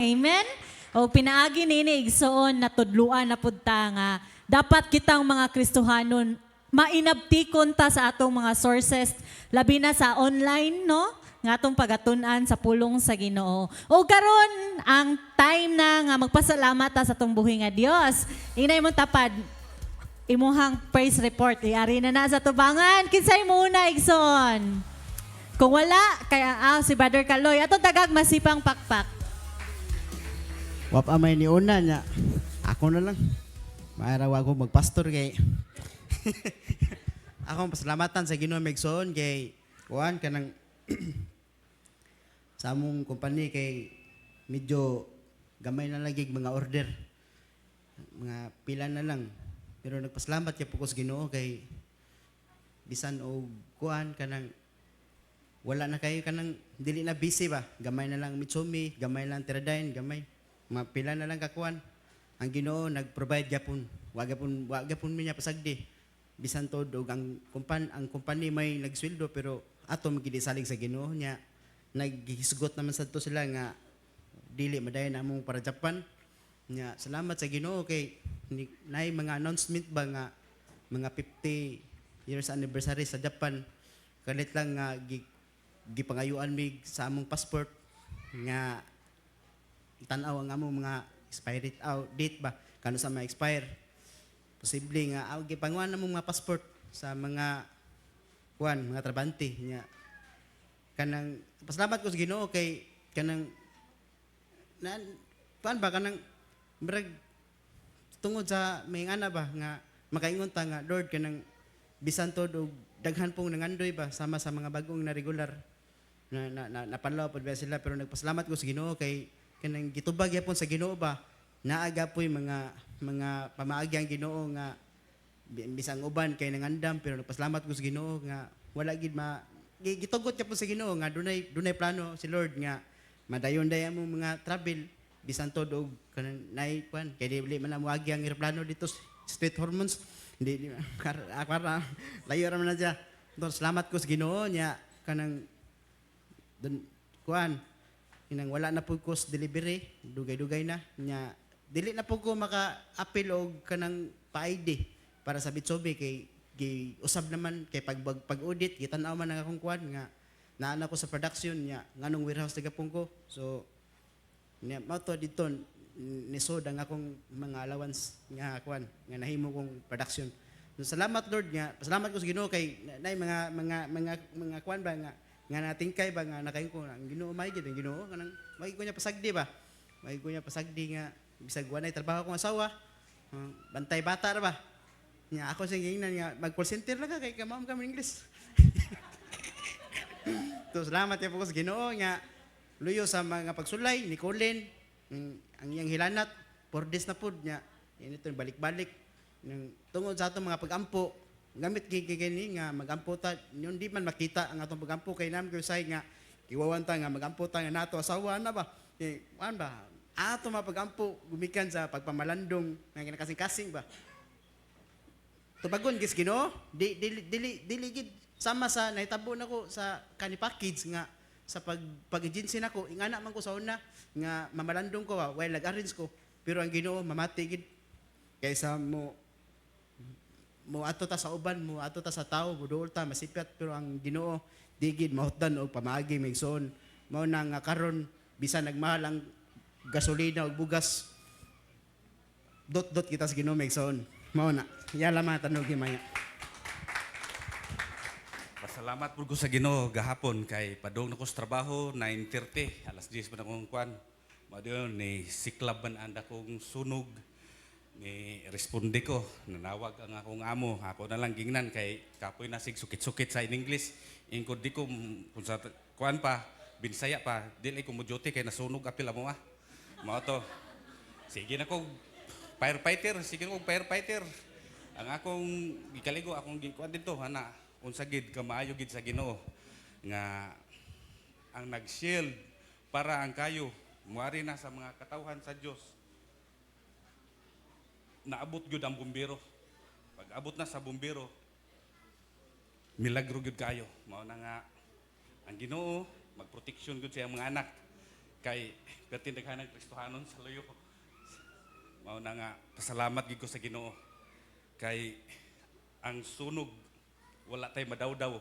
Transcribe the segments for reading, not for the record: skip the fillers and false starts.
Amen? O pinaagi nini igsoon na tudluan na pudta nga dapat kitang mga Kristohanon mainabtikon ta sa atong mga sources labi na sa online no nga atong pagatun-an sa pulong sa Ginoo. O karon ang time na nga magpasalamat ta sa atong buhi nga Dios. Inay mo tapad imuhang praise report iari na sa tubangan kinsay muna igsoon. Kung wala kaya si Brother Kaloy ato dagag masipang pakpak. Wap amay ni una niya. Ako na lang. Maaraw ako magpastor kay ako pasalamatan sa Ginoo Megson kay kuan kanang sa among company kay medyo gamay na lagi mga order. Mga pila na lang. Pero nagpasalamat kay po ko sa Ginoo kay bisan og kuan kanang wala na kayo kanang dili na busy ba. Gamay na lang Mitsumi, gamay lang Teradyne, gamay. Mapila na lang kakuan. Ang Ginoo nag-provide gyapon. Wa gyapon minya pasagdi. Bisan to og ang company may nagsweldo pero ato magidisalig sa Ginoo nya naghisgot naman sa to sila nga dili madayon among para Japan. Nya salamat sa Ginoo kay nay mga announcement ba nga mga 50 years anniversary sa Japan. Kalit lang nga gipangayuan mig sa among passport nga tanaw ang among mga expired date ba kano sa ma-expire posible nga gipanguan namong mga passport sa mga kuan mga trabante nya kanang pasalamat ko sa Ginoo kay kanang kuan ba kanang brag tungod sa may ana ba nga makaingon ta nga Lord kanang bisan to og daghan pong nangandoy ba sama sa mga bagong na regular na napanlaw pud ba sila pero nagpasalamat ko sa Ginoo kay kanang gitubag yapon sa Ginoo ba naaga po'y mga pamaagyang Ginoo nga bisang uban kay nangandam pero nagpasalamat ko sa Ginoo nga wala gid gitugot yapon sa Ginoo nga dunay plano si Lord nga madayon-dayon mo mga travel bisan to og kanang nay kwan kay dili man mo agyang eroplano dito street hormones hindi para layo ra man na siya. Salamat ko sa Ginoo nya kanang kuan inang wala na po ko delivery, dugay-dugay na. Nya, dili na po ko maka-appeal og kanang pa-ID para sa Bitsobe kay usab naman kay pag-audit, gitanaw man ang akong kuan nga naana ko sa production nya nganong warehouse tagapon ko. So, nya mato dito nisod ang akong mga allowance nga kuan nga nahimo kong production. So, salamat Lord nga, salamat ko sa Ginoo kay nay mga kuan ba nga natingkay ba nga nakain ko ang Ginoo may gid ang Ginoo kanang may ko niya pasagdi ba may ko niya pasagdi nga bisag wanay trabaho ko asawa bantay bata ra ba nya ako sing gingnan nga mag call center lang ka kay kamam kami English. So salamat ya po sa Ginoo nga luyo sa mga pagsulay ni Colin ang iyang hilanat 4 days na pud nya inito balik-balik tungod sa atong mga pagampo gamit gini nga magampo ta yun di man makita ang atong pagampo kay nam kay say nga iwawan ta nga magampo ta nga nato asawa na ba kuan ba ato mapagampo gumikan sa pagpamalandong nga kinakasing-kasing ba tubagon gis Ginoo dili gid sama sa nahitabo nako sa kani package nga sa pag-agency nako ingana man ko sa una nga mamalandong ko while nag-arrange ko pero ang Ginoo mamati gid kaysa mo ato ta sa uban mo ato ta sa tao buduol ta masipyat pero ang Ginoo digid mahutdan og pamaagi migsoon mao na nga karon bisan nagmahal ang gasolina ug bugas dot kita sa Ginoo migsoon mao na yala mga tanog himaya. Pasalamat po ko sa Ginoo gahapon kay padong nako sa trabaho 9:30 alas 10 pa akong kuan mao ni siklab man anda kong sunog ni responde ko nanawag ang akong amo ako na lang gingnan kay kapoy nasig sukit-sukit sa in English ingkod di ko kung sa kuan pa binsaya pa dili ko mo duty kay nasunog apil amo mao to sige na ko firefighter ang akong gikaligo akong gikuan dito ana unsa gid kamaayo gid sa Ginoo nga ang nag-shield para ang kayo muari na sa mga katawhan sa Dios naabot gyud ang bumbero. Pag abot na sa bumbero, milagro gyud kayo. Mao na nga ang Ginoo magproteksyon gyud sa iyang mga anak. kay pertindaghan ng Kristohanon sa luyo. Mao na nga pasalamat gid ko sa Ginoo kay ang sunog wala tay madawdaw,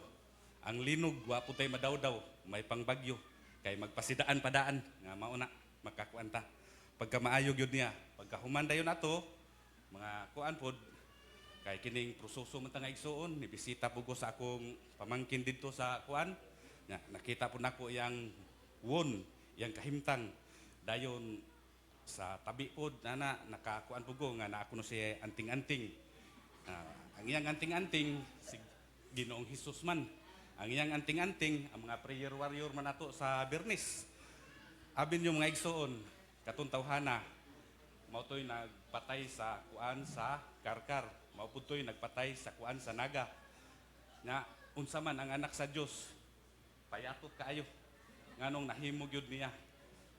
ang linog wa po tay madawdaw, may pangbagyo kay magpasidaan padaan nga mao na makakuanta pagka maayo gyud niya, pagka human dayon ato mga kuan pod kay kining proseso man ta nga igsuon, nibisita po ko sa akong pamangkin didto sa kuan nga nakita po nako yang won, yang kahimtang dayon sa tabi pod nana nakakuan po ko nga na ako no siya anting-anting. Ang iyang anting-anting si Ginoong Hesus man. Ang iyang anting-anting ang mga prayer warrior man nato sa Bernis. Abin yung mga igsoon katong tawhana mao toy nagpatay sa kuan sa Karkar, mao pud toy nagpatay sa kuan sa Naga. Nga unsa man ang anak sa Dios payatot kaayo nganong nahimo gyud niya.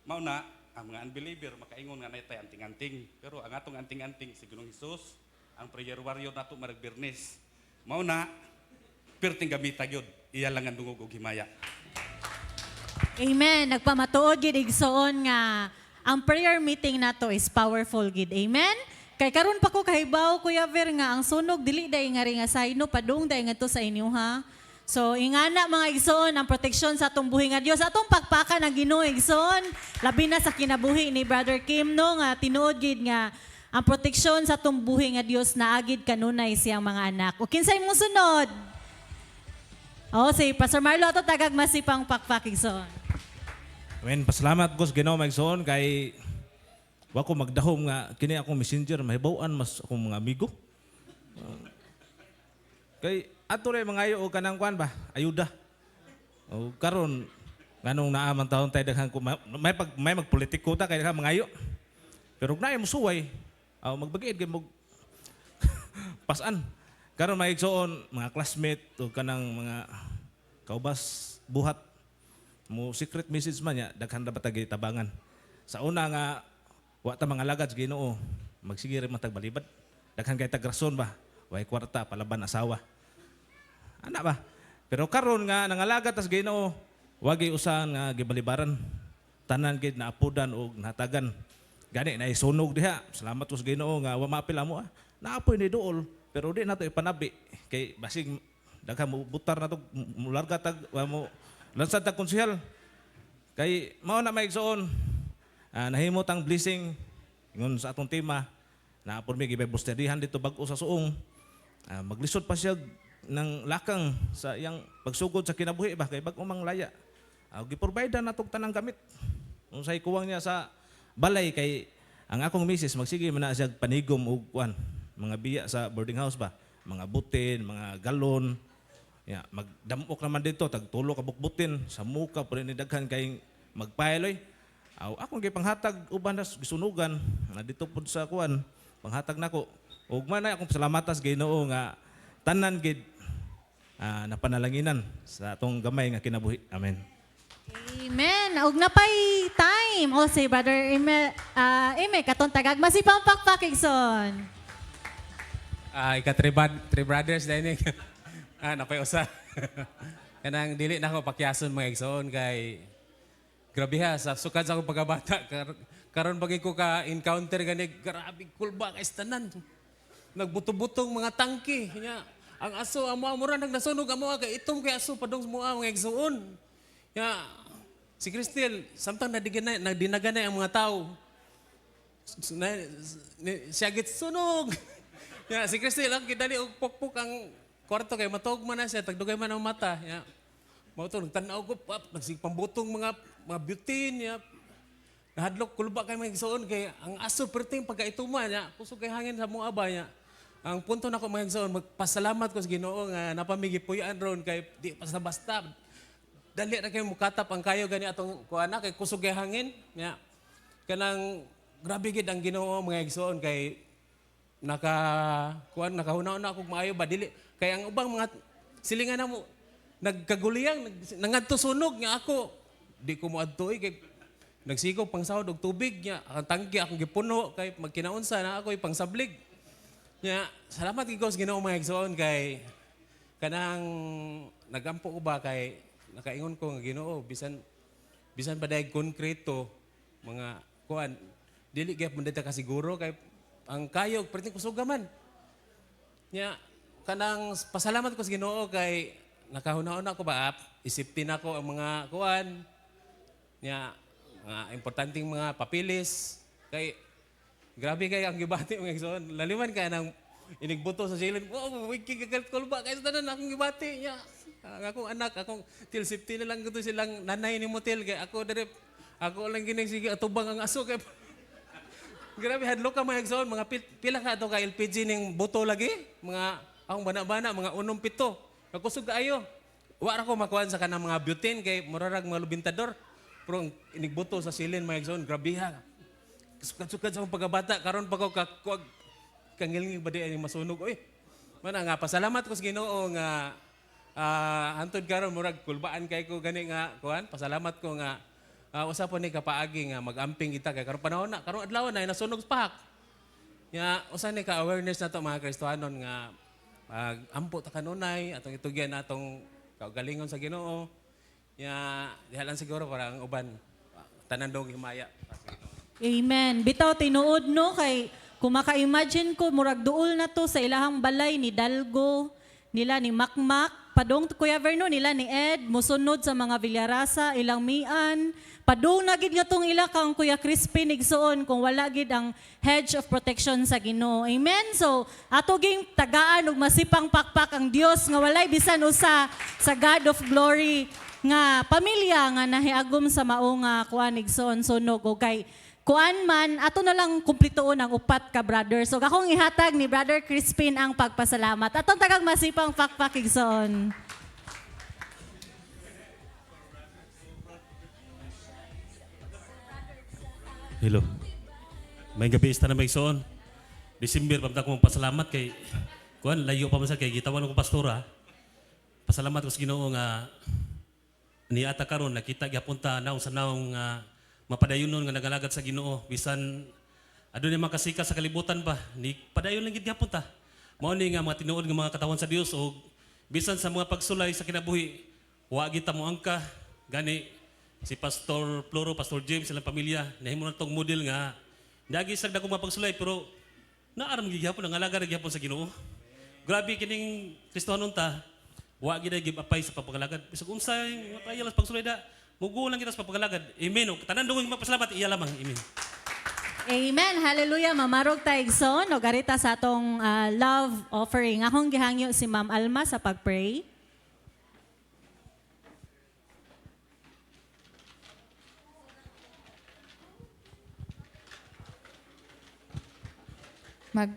Mao na ang mga unbeliever makaingon nga natay anting-anting, pero ang atong anting-anting si Ginoong Hesus, ang prayer warrior nato marag Bernes. Mao na perting gamita gyud, iya lang ang dungog og himaya. Amen. Nagpamatuod gid igsoon nga ang prayer meeting nato is powerful gid. Amen. Kay karon pa ko kahibaw Kuya Ver nga ang sunog dili day nga ringa sayno padung day ngadto sa inyo ha. So ingana mga igsoon ang proteksyon sa atong buhi nga Dios, atong pagpaka ng Ginoo igsoon, labi na sa kinabuhi ni Brother Kim no nga tinuod gid nga ang proteksyon sa atong buhi nga Dios naagid kanunay siyang mga anak. O kinsay mong sunod? Oh, si Pastor Marlo ato tagag masipang pakpak igsoon. Amen. Pasalamat ko sa Ginoo maigsoon kay wa ko magdahom nga kini akong messenger mahibaw-an mas akong mga amigo. Kay ato ray mangayo og kanang kwan ba? Ayuda. O karon nganong naa man taon tay daghan ko may magpolitiko ta kay daghan mangayo. Pero ug naay mo suway, magbagiid kay mo pasan. Karon maigsoon mga classmate o kanang mga kaubas buhat mo secret message man niya daghan ra batag tabangan. Sa una nga wa ta mga lagad Ginoo, magsige rin matag balibad. Daghan kay tag rason ba? Way kwarta palaban asawa. Ana ba? Pero karon nga nangalagat tas Ginoo, wagi usahan nga gibalibaran. Tanan gid na apudan og natagan. Gani na isunog diha. Salamat us Ginoo nga wa maapil amo. Naapoy ni duol pero di nato ipanabi kay basig daghan mo butar na to mularga tag mo lansad tag konsehal. Kay mao na maigsoon. Nahimot ang blessing ingon sa atong tema na apon mi gibay-busterihan dito bag-o sa suong. Maglisod pa siya ng lakang sa iyang pagsugod sa kinabuhi ba kay bag-o mang laya. Giprovide na tog tanang gamit. Unsay kuwang niya sa balay kay ang akong misis magsige man na siya panigom og kuan mga biya sa boarding house ba, mga butin, mga galon. Ya, magdamok naman dito tag tulo ka bukbutin sa muka pud ni daghan kay magpailoy. Akong gipanghatag uban nas gisunugan na dito pud sa kuan panghatag nako. Ug man na akong salamatas Ginoo nga tanan gid napanalanginan sa atong gamay nga kinabuhi. Amen. Amen. Ug napay time. O si Brother Ime katong tagag masipang pakpak igsoon. Three brothers dahil napay usa. Kanang dili na ako pakyason mga igsoon kay grabe ha sa sukad sa akong pagkabata karon bagi ko ka encounter gani grabe kulba kay tanan. Nagbuto-butong mga tangke nya ang aso amo amura nagnasunog amo kay itom kay aso padong mo mga igsoon. Ya si Cristel samtang nadinaganay ang mga tao. Siya git sunog. Ya, si Cristel lang kidali og pokpok ang kwarto kay matog man na siya tagdugay man ang mata. Ya. Mao to nagtan-aw ko nagsipambutong mga butin ya. Nahadlok kulba kay mga igsoon kay ang aso perting pagkaituman ya. Kusog kay hangin sa mga aba ya. Ang punto nako mga igsoon magpasalamat ko sa Ginoo nga napamigipuy-an ron kay di basta-basta. Dali ra kay mukatap ang kayo gani atong kuana kay kusog kay hangin ya. Kanang grabe gid ang Ginoo mga igsoon kay nakahuna na ako maayo ba dili kay ang ubang mga silingan na mo nagkaguliyang nangadto sunog nga ako di ko moadtoy kay nagsigo pang sahod og tubig nya ang tangke akong gipuno kay magkinaunsa na ako pangsablig nya salamat gid ko sa Ginoo mga igsoon kay kanang nagampo ko ba kay nakaingon ko nga Ginoo bisan bisan pa dahil konkreto, mga kuan, dili kaya mundita ka siguro, kay ang kayog, perting kusugaman. Nya, kanang pasalamat ko sa Ginoo kay nakahuna-una ko ba, isiptin ako ang mga kuan, nya, mga importanteng mga papilis, kay grabe kay ang gibati mga igsoon. Laliman kay nang inigbuto sa silid. Wow, wiki kagalit ko ba? Kaya sa tanan akong gibati niya. Ang akong anak, akong til safety na lang ito silang nanay ni Motel. Kaya ako dari, ako lang ginig sige atubang ang aso. Kaya, grabe, hadlo ka mga igsoon. Mga pila ka ito ka LPG ning buto lagi. Mga akong bana-bana, mga 1-7. Nakusog kaayo. Wala ko makuhaan sa kanang mga butane kay murarag mga lubintador. Pero ang inigbuto sa silin mga igsoon, grabe ha. Sukat-sukat sa akong pagkabata, karon pa ko kangilingig ba di ay masunog. Oy, mana nga, pasalamat ko sa Ginoo nga hantod karon murag kulbaan kay ko gani nga kuan. Pasalamat ko nga usa po ni kapaagi nga magamping kita kay karon panahon na, karon adlaw na nasunog sa pahak. Nya usa ni ka awareness nato mga Kristiyanon nga ampo ta kanunay atong itugyan atong kaugalingon sa Ginoo. Nya diha lang siguro para ang uban tanan dong himaya. Amen. Bitaw tinuod no kay kung maka-imagine ko murag duol na to sa ilahang balay ni Dalgo, nila ni Makmak, padong Kuya Verno nila ni Ed, musunod sa mga Villarasa, ilang Mian, padong na gid nga tong ila kang Kuya Crispin igsoon kung wala gid ang hedge of protection sa Ginoo. Amen. So ato ging tagaan og masipang pakpak ang Dios nga walay bisan usa sa God of glory nga pamilya nga nahiagom sa mao nga kuan igsoon sunog o kay kuan man, ato na lang kumplitoon ang upat ka brother. So akong ihatag ni Brother Crispin ang pagpasalamat. Atong tagang masipang pakpakigsoon. Hello. May gabi ista na may igsoon. December pamta ko pasalamat kay kuan layo pa man sa kay gitawan ko pastora. Pasalamat ko sa Ginoo nga ni ata karon nakita gyapon ta naong sa naong mapadayunon nga nagalagad sa Ginoo bisan adunay makasika sa kalibutan pa ni padayon lang gid gyapon ta. Mao ni nga mga tinuod nga mga katawan sa Dios o bisan sa mga pagsulay sa kinabuhi wa gid ta mo angka gani si Pastor Floro, Pastor James silang pamilya nahimo na tong model nga dagi sa dagong mga pagsulay pero naaram gid gyapon ang alagad gyapon sa Ginoo. Grabe kining Kristohanon ta wa gid give apay sa pagpagalagad. Bisag unsay matayal sa pagsulay da mugo lang kita sa pagpagalagad. Amen. Tanan dungog magpasalamat iya lamang. Amen. Amen. Hallelujah. Mamarog ta igsoon o garita sa atong love offering. Akong gihangyo si Ma'am Alma sa pagpray. Mag